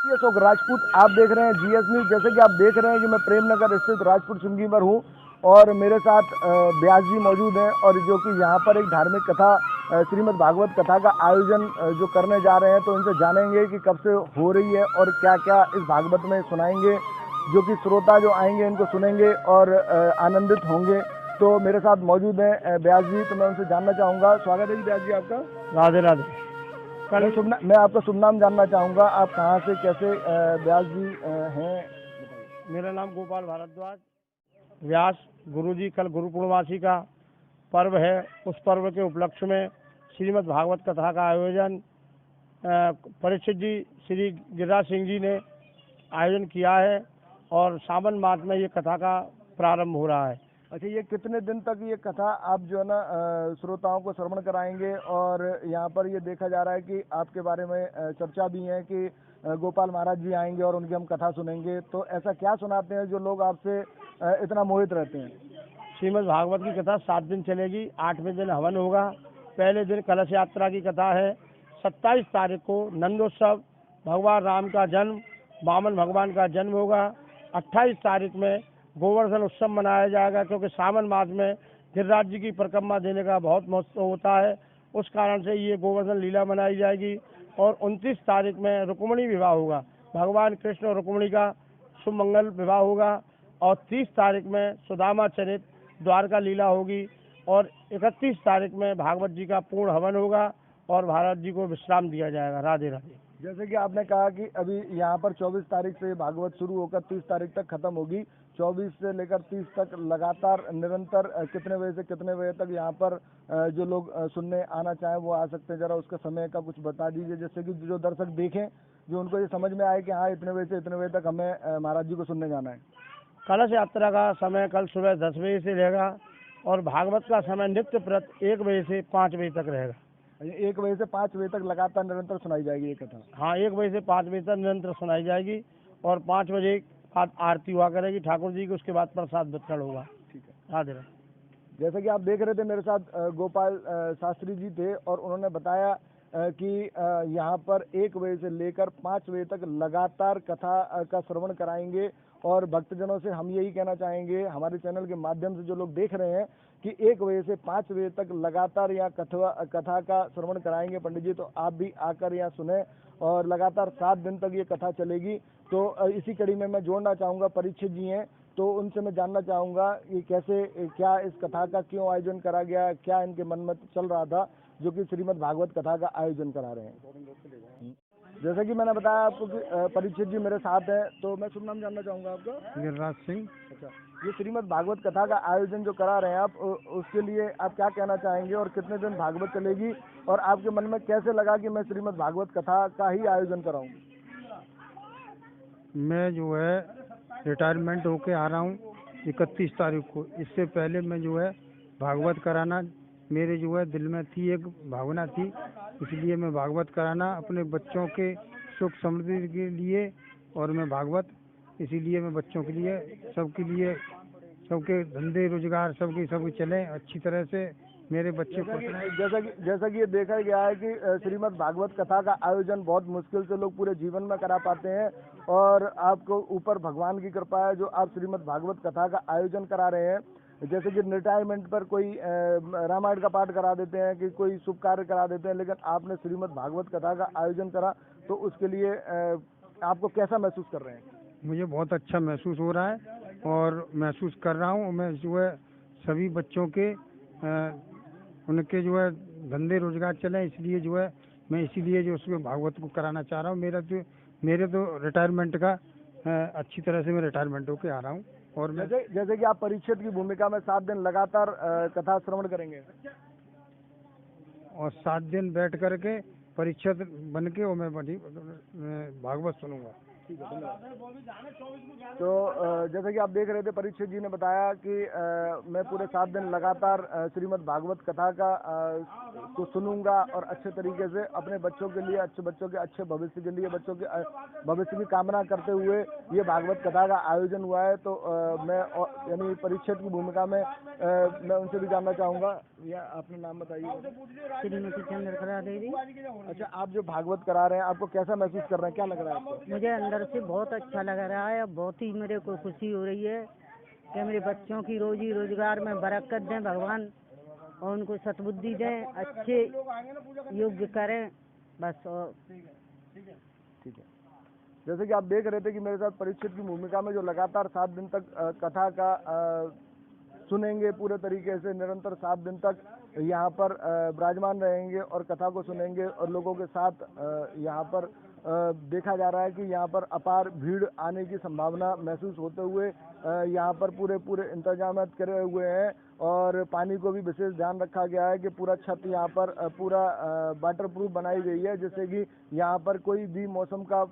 अशोक राजपूत आप देख रहे हैं जीएस न्यूज। जैसे कि आप देख रहे हैं कि मैं प्रेमनगर स्थित राजपूत सिंगी पर हूँ और मेरे साथ व्यास जी मौजूद हैं और जो कि यहाँ पर एक धार्मिक कथा श्रीमद् भागवत कथा का आयोजन जो करने जा रहे हैं। तो इनसे जानेंगे कि कब से हो रही है और क्या क्या इस भागवत में सुनाएंगे, जो कि श्रोता जो आएंगे इनको सुनेंगे और आनंदित होंगे। तो मेरे साथ मौजूद हैं व्यास जी, तो मैं उनसे जानना चाहूँगा। स्वागत है जी व्यास जी आपका। राधे राधे। मैं आपका शुभ नाम जानना चाहूँगा। आप कहाँ से कैसे व्यास जी हैं? मेरा नाम गोपाल भारद्वाज। व्यास गुरुजी कल गुरु पूर्णमासी का पर्व है, उस पर्व के उपलक्ष्य में श्रीमद् भागवत कथा का आयोजन परीक्षित जी श्री गिरिराज सिंह जी ने आयोजन किया है और सावन मास में ये कथा का प्रारंभ हो रहा है। अच्छा, ये कितने दिन तक ये कथा आप जो है ना श्रोताओं को श्रवण कराएंगे? और यहाँ पर ये देखा जा रहा है कि आपके बारे में चर्चा भी है कि गोपाल महाराज जी आएंगे और उनकी हम कथा सुनेंगे। तो ऐसा क्या सुनाते हैं जो लोग आपसे इतना मोहित रहते हैं? श्रीमद् भागवत की कथा 7 दिन चलेगी। 8वें दिन हवन होगा। पहले दिन कलश यात्रा की कथा है। 27 तारीख को नंदोत्सव, भगवान राम का जन्म, वामन भगवान का जन्म होगा। 28 तारीख में गोवर्धन उत्सव मनाया जाएगा, क्योंकि सावन मास में गिरिराज जी की परिक्रमा देने का बहुत महत्व होता है। उस कारण से ये गोवर्धन लीला मनाई जाएगी। और 29 तारीख में रुक्मिणी विवाह होगा, भगवान कृष्ण और रुक्मिणी का शुभ मंगल विवाह होगा। और 30 तारीख में सुदामा चरित द्वारका लीला होगी। और 31 तारीख में भागवत जी का पूर्ण हवन होगा और भारत जी को विश्राम दिया जाएगा। राधे राधे। जैसे कि आपने कहा कि अभी यहाँ पर 24 तारीख से भागवत शुरू होकर 30 तारीख तक खत्म होगी। 24 से लेकर 30 तक लगातार निरंतर कितने बजे से कितने बजे तक यहाँ पर जो लोग सुनने आना चाहें वो आ सकते हैं? जरा उसका समय का कुछ बता दीजिए, जिससे कि जो दर्शक देखें, जो उनको ये समझ में आए कि हाँ इतने बजे से इतने बजे तक हमें महाराज जी को सुनने जाना है। कलश यात्रा का समय कल सुबह 10 बजे से रहेगा और भागवत का समय नित्य प्रत 1 बजे से 5 बजे तक रहेगा। 1 बजे से 5 बजे तक लगातार निरंतर सुनाई जाएगी ये कथा? हाँ, 1 बजे से 5 बजे तक निरंतर सुनाई जाएगी और 5 बजे बाद आरती हुआ करेगी ठाकुर जी की। उसके बाद प्रसाद वितरण होगा। ठीक है, राधे राधे। जैसे कि आप देख रहे थे मेरे साथ गोपाल शास्त्री जी थे और उन्होंने बताया कि यहाँ पर 1 बजे से लेकर 5 बजे तक लगातार कथा का श्रवण कराएंगे। और भक्तजनों से हम यही कहना चाहेंगे, हमारे चैनल के माध्यम से जो लोग देख रहे हैं, कि 1 बजे से 5 बजे तक लगातार यहाँ कथा का श्रवण कराएंगे पंडित जी। तो आप भी आकर यहाँ सुने और लगातार 7 दिन तक ये कथा चलेगी। तो इसी कड़ी में मैं जोड़ना चाहूँगा, परीक्षित जी हैं, तो उनसे मैं जानना चाहूँगा कि कैसे क्या इस कथा का क्यों आयोजन करा गया, क्या इनके मन में चल रहा था जो कि श्रीमद् भागवत कथा का आयोजन करा रहे हैं। जैसा कि मैंने बताया आपको कि परीक्षित जी मेरे साथ हैं, तो मैं शुभ नाम जानना चाहूँगा आपका। गिरिराज सिंह। अच्छा, ये श्रीमद् भागवत कथा का आयोजन जो करा रहे हैं आप, उसके लिए आप क्या कहना चाहेंगे और कितने दिन भागवत चलेगी? और आपके मन में कैसे लगा कि मैं श्रीमद् भागवत कथा का ही आयोजन कराऊँ? मैं जो है रिटायरमेंट होके आ रहा हूँ 31 तारीख को। इससे पहले मैं जो है भागवत कराना मेरे जो है दिल में थी, एक भावना थी, इसलिए मैं भागवत कराना अपने बच्चों के सुख समृद्धि के लिए। और मैं भागवत इसीलिए मैं बच्चों के लिए, सबके लिए, सबके धंधे रोजगार सबके चले अच्छी तरह से, मेरे बच्चे को। जैसा कि ये देखा गया है कि श्रीमद् भागवत कथा का आयोजन बहुत मुश्किल से लोग पूरे जीवन में करा पाते हैं और आपको ऊपर भगवान की कृपा है जो आप श्रीमद् भागवत कथा का आयोजन करा रहे हैं। जैसे कि रिटायरमेंट पर कोई रामायण का पाठ करा देते हैं, कि कोई शुभ कार्य करा देते हैं, लेकिन आपने श्रीमद् भागवत कथा का आयोजन करा, तो उसके लिए आपको कैसा महसूस कर रहे हैं? मुझे बहुत अच्छा महसूस हो रहा है और महसूस कर रहा हूँ। मैं जो है सभी बच्चों के उनके जो है धंधे रोजगार चले, इसलिए जो है मैं इसीलिए जो उसमें भागवत को कराना चाह रहा हूँ। मेरे तो रिटायरमेंट का अच्छी तरह से मैं रिटायरमेंट होके आ रहा हूँ। और जैसे कि आप परीक्षित की भूमिका में 7 दिन लगातार कथा श्रवण करेंगे और 7 दिन बैठ करके परीक्षित बन के और मैं भागवत सुनूंगा। ठीक है, धन्यवाद। तो जैसे कि आप देख रहे थे, परीक्षित जी ने बताया कि मैं पूरे 7 दिन लगातार श्रीमद् भागवत कथा का को सुनूंगा और अच्छे तरीके से अपने बच्चों के लिए, बच्चों के अच्छे भविष्य के लिए, बच्चों के भविष्य की कामना करते हुए ये भागवत कथा का आयोजन हुआ है। तो मैं यानी परीक्षित की भूमिका में मैं उनसे भी जानना चाहूँगा। या आपने नाम बताइए। श्रीमती चंद्रकला देवी। अच्छा, आप जो भागवत करा रहे हैं, आपको कैसा महसूस कर रहे हैं, क्या लग रहा है आपको? मुझे अंदर से बहुत अच्छा लग रहा है, बहुत ही मेरे को खुशी हो रही है कि मेरे बच्चों की रोजी रोजगार में बरकत दें भगवान, और उनको सद्बुद्धि दें, अच्छे योग्य करें बस। और ठीक है, जैसे कि आप देख रहे थे कि मेरे साथ परीक्षित की भूमिका में जो लगातार 7 दिन तक कथा का सुनेंगे, पूरे तरीके से निरंतर 7 दिन तक यहाँ पर विराजमान रहेंगे और कथा को सुनेंगे, और लोगों के साथ यहाँ पर देखा जा रहा है कि यहाँ पर अपार भीड़ आने की संभावना महसूस होते हुए यहाँ पर पूरे इंतजाम करे हुए हैं, और पानी को भी विशेष ध्यान रखा गया है कि पूरा छत यहाँ पर पूरा वाटर प्रूफ बनाई गई है, जिससे कि यहाँ पर कोई भी मौसम का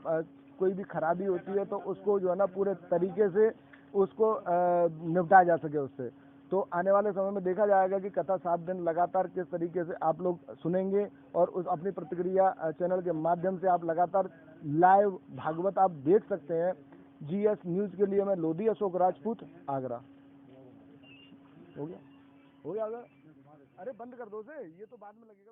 कोई भी खराबी होती है तो उसको जो है ना पूरे तरीके से उसको निपटाया जा सके उससे। तो आने वाले समय में देखा जाएगा कि कथा 7 दिन लगातार किस तरीके से आप लोग सुनेंगे, और उस अपनी प्रतिक्रिया चैनल के माध्यम से आप लगातार लाइव भागवत आप देख सकते हैं। जीएस न्यूज़ के लिए मैं लोधी अशोक राजपूत, आगरा। हो गया अगर अरे बंद कर दो से, ये तो बाद में लगेगा।